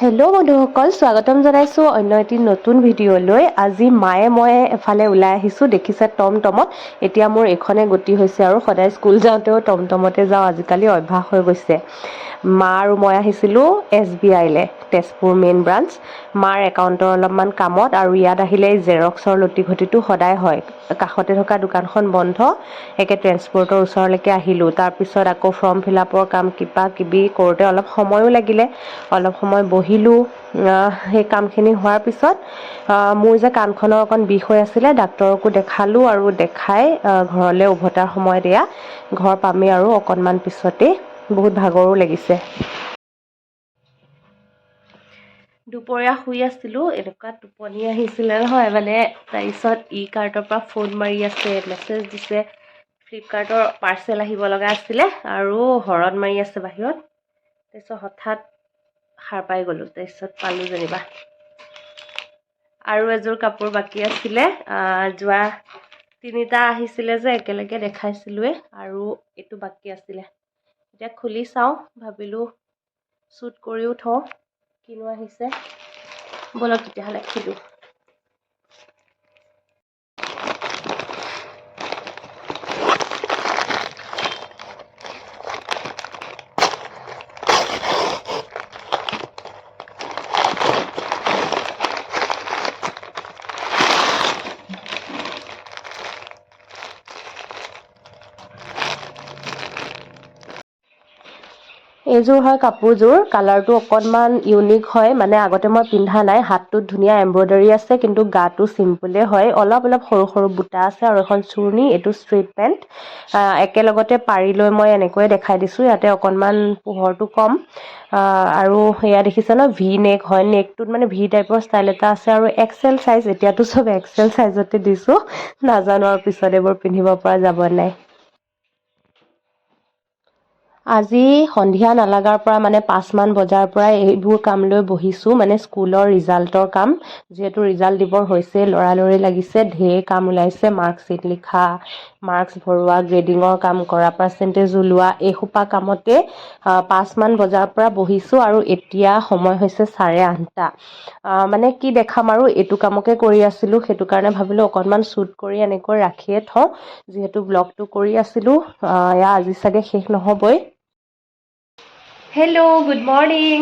Hello' বন্ধুসকল, স্বাগতম জনাইছোঁ অন্য এটি নতুন ভিডিঅ'লৈ। আজি মায়ে মই এফালে ওলাই আহিছোঁ, দেখিছে টমটমত। এতিয়া মোৰ এইখনে গতি হৈছে আৰু সদায় স্কুল যাওঁতেও টমটমতে যাওঁ, আজিকালি অভ্যাস হৈ গৈছে। মা আৰু মই আহিছিলোঁ SBIলৈ, তেজপুৰ মেইন ব্ৰাঞ্চ। মাৰ একাউণ্টৰ অলপমান কামত, আৰু ইয়াত আহিলে জেৰক্সৰ লটি ঘটিটো সদায় হয়। কাষতে থকা দোকানখন বন্ধ, একে ট্ৰেন্সপৰ্টৰ ওচৰলৈকে আহিলোঁ। তাৰপিছত আকৌ ফৰ্ম ফিলাপৰ কাম কিবা কিবি কৰোঁতে অলপ সময়ো লাগিলে, অলপ সময় বহিলোঁ। সেই কামখিনি হোৱাৰ পিছত মোৰ যে কাণখনৰ অকণ বিষ হৈ আছিলে, ডাক্তৰকো দেখালোঁ, আৰু দেখাই ঘৰলৈ উভতাৰ সময়ত এয়া ঘৰ পামেই আৰু অকণমান পিছতেই। বহুত ভাগৰো লাগিছে। দুপৰীয়া শুই আছিলোঁ, এনেকুৱা টোপনি আহিছিলে নহয়, মানে তাৰপিছত কাৰ্টৰ পৰা ফোন মাৰি আছে, মেছেজ দিছে, ফ্লিপকাৰ্টৰ পাৰ্চেল আহিব লগা আছিলে, আৰু হৰণ মাৰি আছে বাহিৰত। তাৰপিছত হঠাৎ সাৰ পাই গ'লোঁ, তাৰপিছত পালোঁ যেনিবা। আৰু এযোৰ কাপোৰ বাকী আছিলে, যোৱা 3টা আহিছিলে যে একেলগে দেখাইছিলোঁৱে, আৰু এইটো বাকী আছিলে। এতিয়া খুলি চাওঁ, ভাবিলোঁ শ্বুট কৰিও থওঁ, কিনো আহিছে। ব'লক তেতিয়াহ'লে খুলোঁ। এইযোৰ হয় কাপোৰযোৰ, কালাৰটো অকণমান ইউনিক হয়, মানে আগতে মই পিন্ধা নাই। হাতটোত ধুনীয়া এম্ব্ৰইডাৰী আছে, কিন্তু গাটো চিম্পুলেই হয়। অলপ অলপ সৰু সৰু বুটা আছে, আৰু এখন চুৰ্ণি। এইটো ষ্ট্ৰেইট পেণ্ট। একেলগতে পাৰি লৈ মই এনেকৈয়ে দেখাই দিছোঁ, ইয়াতে অকণমান পোহৰটো কম। আৰু সেয়া দেখিছে ন, ভি নেক হয়। নেকটোত মানে ভি টাইপৰ ষ্টাইল এটা আছে, আৰু XL চাইজ। এতিয়াতো চব XL চাইজতে দিছোঁ, নাজানো আৰু পিছত এইবোৰ পিন্ধিব পৰা যাব নাই। আজি সন্ধিয়া নালাগাৰ পৰা, মানে 5মান বজাৰ পৰা এইবোৰ কাম লৈ বহিছোঁ, মানে স্কুলৰ ৰিজাল্টৰ কাম। যিহেতু ৰিজাল্ট দিবৰ হৈছে, লৰালৰি লাগিছে, ঢেৰ কাম ওলাইছে। মাৰ্কশ্বিট লিখা, মাৰ্কছ ভৰোৱা, গ্ৰেডিঙৰ কাম কৰা, পাৰ্চেণ্টেজ ওলোৱা, এইসোপা কামতে 5মান বজাৰ পৰা বহিছোঁ, আৰু এতিয়া সময় হৈছে 8:30। মানে কি দেখাম আৰু, এইটো কামকে কৰি আছিলোঁ, সেইটো কাৰণে ভাবিলোঁ অকণমান শ্বুট কৰি এনেকৈ ৰাখিয়ে থওঁ। যিহেতু ব্লগটো কৰি আছিলোঁ, এয়া আজি চাগে শেষ নহ'বই। Hello', good morning.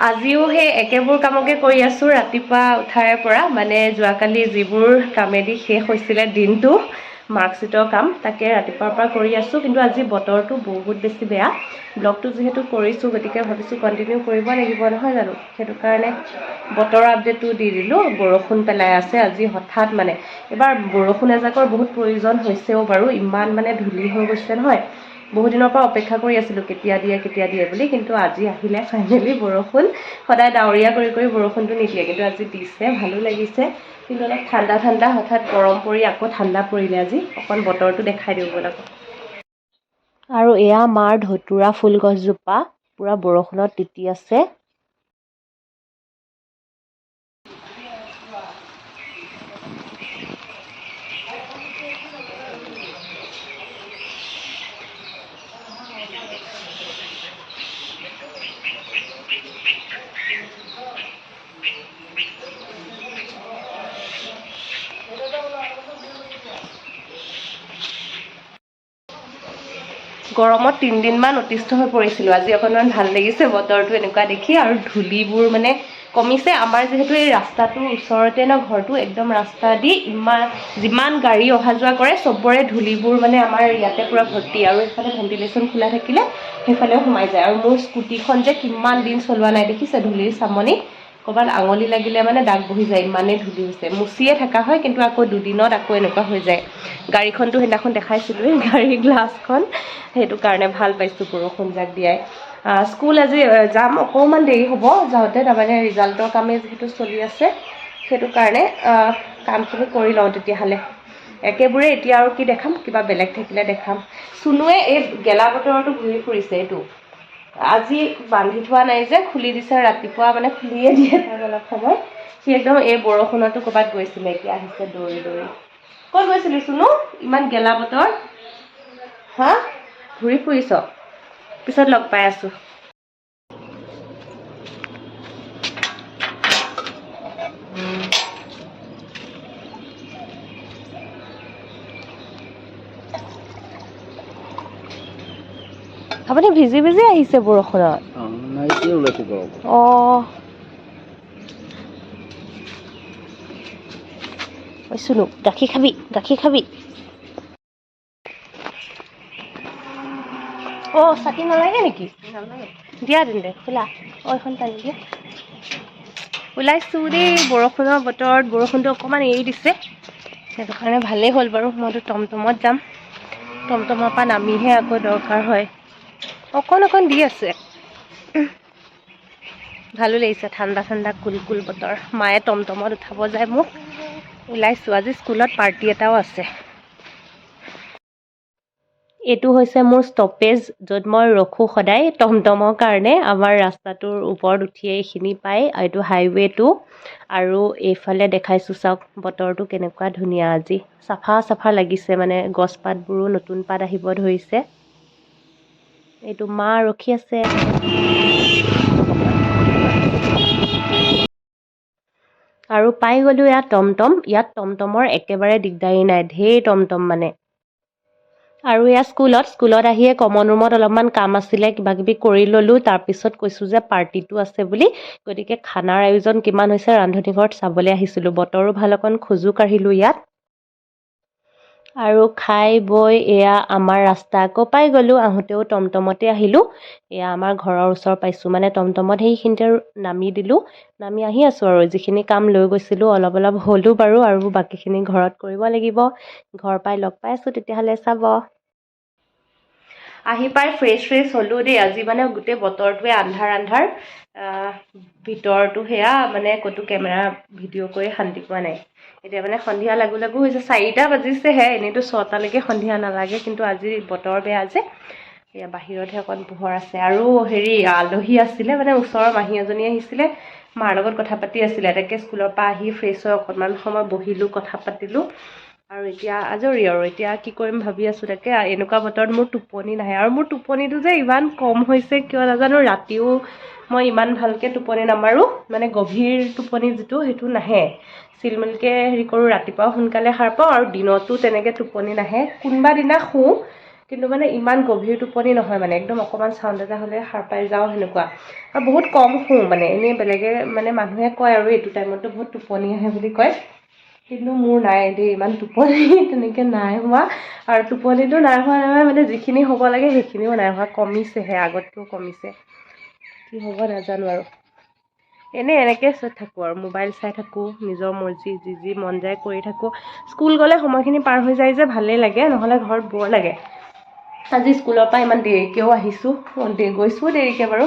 আজিও সেই একেবোৰ কামকে কৰি আছোঁ ৰাতিপুৱা উঠাৰে পৰা। মানে যোৱাকালি যিবোৰ কামেদি শেষ হৈছিলে দিনটো, মাৰ্কশ্বিটৰ কাম, তাকে ৰাতিপুৱাৰ পৰা কৰি আছোঁ। কিন্তু আজি বতৰটো বহুত বেছি বেয়া। ব্লগটো যিহেতু কৰিছোঁ, গতিকে ভাবিছোঁ কণ্টিনিউ কৰিব লাগিব, নহয় জানো? সেইটো কাৰণে বতৰৰ আপডেটটো দি দিলোঁ। বৰষুণ পেলাই আছে আজি হঠাৎ, মানে এইবাৰ বৰষুণ এজাকৰ বহুত প্ৰয়োজন হৈছেও বাৰু। ইমান মানে ধূলি হৈ গৈছে নহয়। বহুত দিনৰ পৰা অপেক্ষা কৰি আছিলোঁ, কেতিয়া দিয়ে বুলি। কিন্তু আজি আহিলে ফাইনেলি বৰষুণ। সদায় ডাৱৰীয়া কৰি কৰি বৰষুণটো নিদিয়ে, কিন্তু আজি দিছে, ভালো লাগিছে। কিন্তু অলপ ঠাণ্ডা ঠাণ্ডা, হঠাৎ গৰম পৰি আকৌ ঠাণ্ডা পৰিলে আজি। অকণ বতৰটো দেখাই দিওঁ ব'লক। আৰু এয়া মাৰ ধতুৰা ফুল গছজোপা, পুৰা বৰষুণত তিতি আছে। গৰমত 3 দিনমান অতিষ্ঠ হৈ পৰিছিলোঁ। আজি অকণমান ভাল লাগিছে বতৰটো এনেকুৱা দেখি, আৰু ধূলিবোৰ মানে কমিছে। আমাৰ যিহেতু এই ৰাস্তাটোৰ ওচৰতে ন ঘৰটো, একদম ৰাস্তা দি যিমান গাড়ী অহা যোৱা কৰে, চবৰে ধূলিবোৰ মানে আমাৰ ইয়াতে পূৰা ভৰ্তি। আৰু এইফালে ভেণ্টিলেশ্যন খোলা থাকিলে সেইফালেও সোমাই যায়। আৰু মোৰ স্কুটিখন যে কিমান দিন চলোৱা নাই, দেখিছে ধূলিৰ চামনি। ক'ৰবাত আঙুলি লাগিলে মানে দাগ বহি যায়, ইমানেই ধূলি হৈছে। মুচিয়ে থকা হয়, কিন্তু আকৌ দুদিনত আকৌ এনেকুৱা হৈ যায়। গাড়ীখনটো সেইদিনাখন দেখাইছিলোঁৱেই, গাড়ীৰ গ্লাছখন। সেইটো কাৰণে ভাল পাইছোঁ বৰষুণ যাক দিয়াই। স্কুল আজি যাম, অকণমান দেৰি হ'ব যাওঁতে। তাৰমানে ৰিজাল্টৰ কামেই যিহেতু চলি আছে, সেইটো কাৰণে কামখিনি কৰি লওঁ তেতিয়াহ'লে। একেবোৰে এতিয়া আৰু কি দেখাম, কিবা বেলেগ থাকিলে দেখাম। চুনুৱে এই গেলা বতৰটো ঘূৰি ফুৰিছে। এইটো আজি বান্ধি থোৱা নাই যে, খুলি দিছে ৰাতিপুৱা, মানে খুলিয়ে দিয়ে তাক অলপ সময়। সি একদম এই বৰষুণতো ক'ৰবাত গৈছিলে, এতিয়া আহিছে দৌৰি দৌৰি। ক'ত গৈছিলি চুনু? ইমান গেলা বতৰ। হা, ঘূৰি ফুৰিছ? পিছত লগ পাই আছোঁ। আপুনি ভিজি ভিজি আহিছে বৰষুণত অঁ চুনু গাখীৰ খাবি অঁ ছাতি নালাগে নেকি দিয়া তেন্তে খোলা এইখন টানি দিয়া ওলাইছোঁ দেই বৰষুণৰ বতৰত বৰষুণটো অকণমান এৰি দিছে সেইটো কাৰণে ভালেই হ'ল বাৰু মইতো টমটমত যাম টমটমৰ পৰা নামিহে আকৌ দৰকাৰ হয় অকণ দি আছে ভালো লাগিছে ঠাণ্ডা ঠাণ্ডা কুল বতৰ মায়ে টমটমত উঠাব যায় মোক ওলাইছোঁ আজি স্কুলত পাৰ্টি এটাও আছে এইটো হৈছে মোৰ ষ্টপেজ য'ত মই ৰখোঁ সদায় টমটমৰ কাৰণে আমাৰ ৰাস্তাটোৰ ওপৰত উঠিয়ে এইখিনি পায় এইটো হাইৱেটো আৰু এইফালে দেখাইছোঁ চাওক বতৰটো কেনেকুৱা ধুনীয়া আজি চাফা লাগিছে মানে গছপাতবোৰো নতুন পাত আহিব ধৰিছে এইটো মা ৰখি আছে আৰু পাই গ'লোঁ ইয়াত টমটমৰ একেবাৰে দিগদাৰী নাই ঢেৰ টমটম মানে আৰু এয়া স্কুলত আহিয়ে কমন ৰুমত অলপমান কাম আছিলে কিবা কিবি কৰি ল'লোঁ তাৰপিছত কৈছোঁ যে পাৰ্টিটো আছে বুলি গতিকে খানাৰ আয়োজন কিমান হৈছে ৰান্ধনি ঘৰত চাবলৈ আহিছিলোঁ বতৰো ভাল অকণ খোজো কাঢ়িলোঁ ইয়াত আৰু খাই বৈ এয়া আমাৰ ৰাস্তা আকৌ পাই গ'লোঁ আহোঁতেও টমটমতে আহিলোঁ এয়া আমাৰ ঘৰৰ ওচৰ পাইছোঁ মানে টমটমত সেইখিনিতে নামি দিলোঁ নামি আহি আছোঁ আৰু যিখিনি কাম লৈ গৈছিলোঁ অলপ হ'লোঁ বাৰু আৰু বাকীখিনি ঘৰত কৰিব লাগিব ঘৰ পাই লগ পাই আছোঁ তেতিয়াহ'লে চাব আহি পাই ফ্ৰেছ হ'লোঁ দেই আজি মানে গোটেই বতৰটোৱে আন্ধাৰ ভিতৰটো সেয়া মানে ক'তো কেমেৰা ভিডিঅ' কৰি শান্তি পোৱা নাই এতিয়া মানে সন্ধিয়া লাগু হৈছে 4টা বাজিছেহে এনেইতো 6টালৈকে সন্ধিয়া নালাগে কিন্তু আজি বতৰ বেয়া যে এয়া বাহিৰতহে অকণ পোহৰ আছে আৰু হেৰি আলহী আছিলে মানে ওচৰৰ মাহী এজনী আহিছিলে মাৰ লগত কথা পাতি আছিলে তাকে স্কুলৰ পৰা আহি ফ্ৰেছ হৈ অকণমান সময় বহিলোঁ কথা পাতিলোঁ আৰু এতিয়া আজৰি আৰু এতিয়া কি কৰিম ভাবি আছোঁ তাকে এনেকুৱা বতৰত মোৰ টোপনি নাহে আৰু মোৰ টোপনিটো যে ইমান কম হৈছে কিয় নাজানো ৰাতিও মই ইমান ভালকৈ টোপনি নামাৰোঁ মানে গভীৰ টোপনি যিটো সেইটো নাহে চিলমিলকৈ হেৰি কৰোঁ ৰাতিপুৱাও সোনকালে সাৰ পাওঁ আৰু দিনতো তেনেকৈ টোপনি নাহে কোনোবা দিনা শুওঁ কিন্তু মানে ইমান গভীৰ টোপনি নহয় মানে একদম অকণমান চাউণ্ড এটা হ'লে সাৰ পাই যাওঁ সেনেকুৱা আৰু বহুত কম শুওঁ মানে এনেই বেলেগে মানে মানুহে কয় আৰু এইটো টাইমতো বহুত টোপনি আহে বুলি কয় কিন্তু মোৰ নাই দেই ইমান টোপনি তেনেকৈ নাই হোৱা আৰু টোপনিটো নাই হোৱা নহয় মানে যিখিনি হ'ব লাগে সেইখিনিও নাই হোৱা কমিছেহে আগতকৈও কমিছে কি হ'ব নাজানো আৰু এনেকৈ থাকোঁ আৰু মোবাইল চাই থাকোঁ নিজৰ মৰ্জি যি মন যায় কৰি থাকোঁ স্কুল গ'লে সময়খিনি পাৰ হৈ যায় যে ভালেই লাগে নহ'লে ঘৰত বৰ লাগে আজি স্কুলৰ পৰা ইমান দেৰিকৈও আহিছোঁ গৈছোঁ দেৰিকৈ বাৰু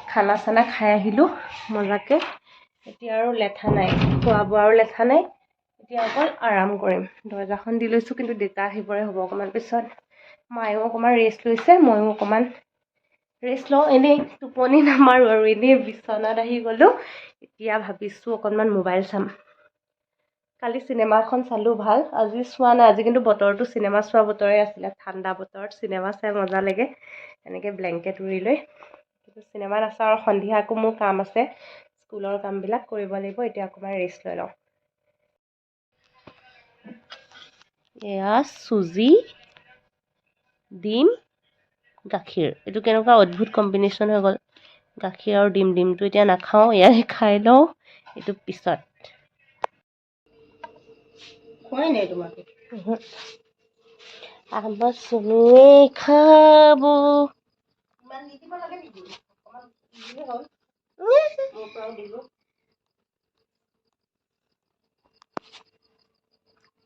খানা চানা খাই আহিলোঁ মজাকৈ এতিয়া আৰু লেঠা নাই খোৱা বোৱাৰো লেঠা নাই এতিয়া অকল আৰাম কৰিম দৰ্জাখন দি লৈছোঁ কিন্তু দেতা আহিবৰে হ'ব অকণমান পিছত মায়েও অকণমান ৰেষ্ট লৈছে ময়ো অকণমান ৰেষ্ট লওঁ এনেই টোপনি নামাৰোঁ আৰু এনেই বিচনাত আহি গ'লোঁ এতিয়া ভাবিছোঁ অকণমান মোবাইল চাম কালি চিনেমা এখন চালোঁ ভাল আজি চোৱা নাই আজি কিন্তু বতৰটো চিনেমা চোৱা বতৰে আছিলে ঠাণ্ডা বতৰত চিনেমা চাই মজা লাগে এনেকৈ ব্লেংকেট উৰি লৈ কিন্তু চিনেমা নাচাওঁ আৰু সন্ধিয়া আকৌ মোৰ কাম আছে স্কুলৰ কামবিলাক কৰিব লাগিব এতিয়া অকণমান ৰেষ্ট লৈ লওঁ এয়া চুজি ডিম গাখীৰ এইটো কেনেকুৱা অদ্ভুত কম্বিনেশ্যন হৈ গ'ল গাখীৰ আৰু ডিমটো এতিয়া নাখাওঁ এয়াই খাই লওঁ এইটো পিছত খোৱাই নাই তোমাকে আমাৰ চুনুৱে খাব ইমান নিদিব লাগে নেকি অকণমান দিলেই হ'ল মোৰ পৰাও দিলোঁ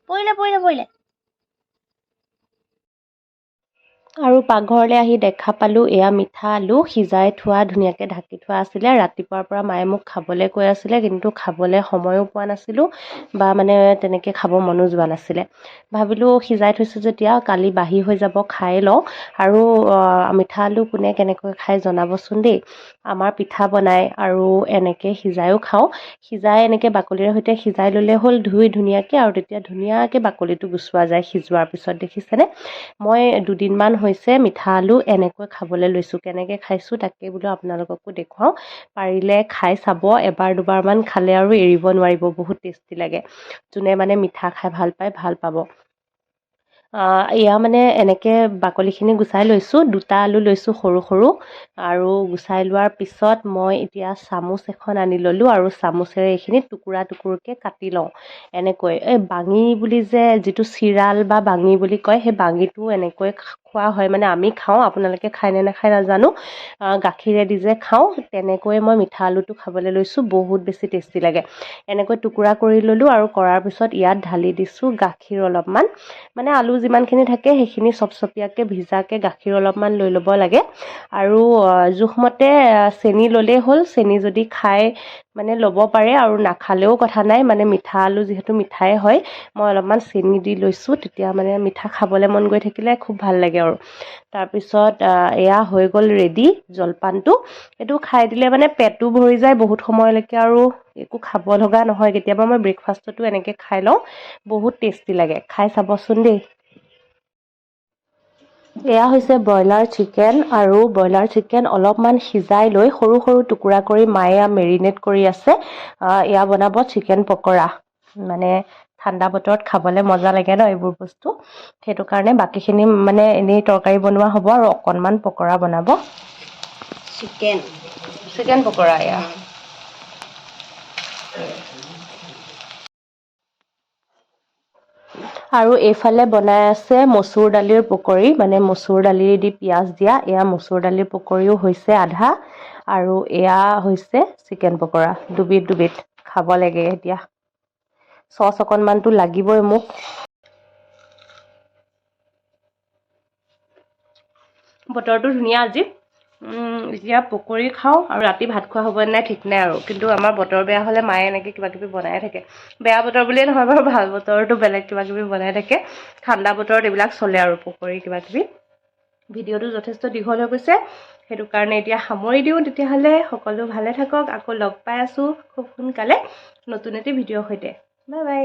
পৰিলে আৰু পাকঘৰলৈ আহি দেখা পালোঁ এয়া মিঠা আলু সিজাই থোৱা ধুনীয়াকৈ ঢাকি থোৱা আছিলে ৰাতিপুৱাৰ পৰা মায়ে মোক খাবলৈ কৈ আছিলে কিন্তু খাবলৈ সময়ো পোৱা নাছিলোঁ বা মানে তেনেকৈ খাব মনো যোৱা নাছিলে ভাবিলোঁ সিজাই থৈছোঁ যেতিয়া কালি বাহি হৈ যাব খাই লওঁ আৰু মিঠা আলু কোনে কেনেকৈ খাই জনাবচোন দেই আমাৰ পিঠা বনাই আৰু এনেকৈ সিজায়ো খাওঁ সিজাই এনেকৈ বাকলিৰে সৈতে সিজাই ল'লে হ'ল ধুই ধুনীয়াকৈ আৰু তেতিয়া ধুনীয়াকৈ বাকলিটো গুচোৱা যায় সিজোৱাৰ পিছত দেখিছেনে মই দুদিনমান হৈছে মিঠা আলু এনেকৈ খাবলৈ লৈছোঁ কেনেকৈ খাইছোঁ তাকে বোলো আপোনালোককো দেখুৱাওঁ পাৰিলে খাই চাব এবাৰ দুবাৰমান খালে আৰু এৰিব নোৱাৰিব বহুত টেষ্টি লাগে যোনে মানে মিঠা খাই ভাল পায় ভাল পাব এয়া মানে এনেকৈ বাকলিখিনি গুচাই লৈছোঁ, 2টা আলু লৈছোঁ সৰু সৰু, আৰু গুচাই লোৱাৰ পিছত মই এতিয়া চামুচ এখন আনি ল'লোঁ আৰু চামুচেৰে এইখিনি টুকুৰা টুকুৰকৈ কাটি লওঁ। এনেকৈ এই বাঙি বুলি যে যিটো চিৰাল বা বাঙি বুলি কয়, সেই বাঙিটো এনেকৈ খোৱা হয়, মানে আমি খাওঁ, আপোনালোকে খায় নে নাখায় নাজানো। গাখীৰেদি যে খাওঁ, তেনেকৈ মই মিঠা আলুটো খাবলৈ লৈছোঁ, বহুত বেছি টেষ্টি লাগে। এনেকৈ টুকুৰা কৰি ল'লোঁ আৰু কৰাৰ পিছত ইয়াত ঢালি দিছোঁ গাখীৰ অলপমান, মানে আলু যিমানখিনি থাকে সেইখিনি চপচপীয়াকৈ ভিজাকৈ গাখীৰ অলপমান লৈ ল'ব লাগে। আৰু জোখমতে চেনি ল'লেই হ'ল, চেনি যদি খায় মানে ল'ব পাৰে, আৰু নাখালেও কথা নাই, মানে মিঠা আলু যিহেতু মিঠাই হয়, মই অলপমান চেনি দি লৈছোঁ, তেতিয়া মানে মিঠা খাবলৈ মন গৈ থাকিলে খুব ভাল লাগে আৰু। তাৰপিছত এয়া হৈ গ'ল ৰেডি জলপানটো। এইটো খাই দিলে মানে পেটটো ভৰি যায় বহুত সময়লৈকে, আৰু একো খাব লগা নহয়। কেতিয়াবা মই ব্ৰেকফাষ্টতো এনেকৈ খাই লওঁ, বহুত টেষ্টি লাগে, খাই চাবচোন দেই। এয়া হৈছে ব্ৰইলাৰ চিকেন, আৰু ব্ৰইলাৰ চিকেন অলপমান সিজাই লৈ সৰু সৰু টুকুৰা কৰি মায়ে মেৰিনেট কৰি আছে। এয়া বনাব চিকেন পকৰা, মানে ঠাণ্ডা বতৰত খাবলৈ মজা লাগে ন এইবোৰ বস্তু, সেইটো কাৰণে বাকীখিনি মানে এনেই তৰকাৰী বনোৱা হ'ব আৰু অকণমান পকৰা বনাব। চিকেন পকৰা এয়া। আৰু এইফালে বনাই আছে মচুৰ দালিৰ পকৰি, মানে মচুৰ দালি দি পিঁয়াজ দিয়া। এয়া মচুৰ দালিৰ পকৰিও হৈছে আধা, আৰু এয়া হৈছে চিকেন পকৰা, দুবিধ দুবিধ খাব লাগে এতিয়া। চচ অকণমানতো লাগিবই মোক। বতৰটো ধুনীয়া আজি। এতিয়া পকৰি খাওঁ, আৰু ৰাতি ভাত খোৱা হ'ব নাই ঠিক নাই আৰু, কিন্তু আমাৰ বতৰ বেয়া হ'লে মায়ে এনেকৈ কিবা কিবি বনাই থাকে। বেয়া বতৰ বুলিয়ে নহয় বাৰু, ভাল বতৰতো বেলেগ কিবা কিবি বনাই থাকে। ঠাণ্ডা বতৰত এইবিলাক চলে আৰু পকৰি কিবা কিবি। ভিডিঅ'টো যথেষ্ট দীঘল হৈ গৈছে, সেইটো কাৰণে এতিয়া সামৰি দিওঁ। তেতিয়াহ'লে সকলো ভালে থাকক, আকৌ লগ পাই আছোঁ খুব সোনকালে নতুন এটি ভিডিঅ'ৰ সৈতে। Bye bye.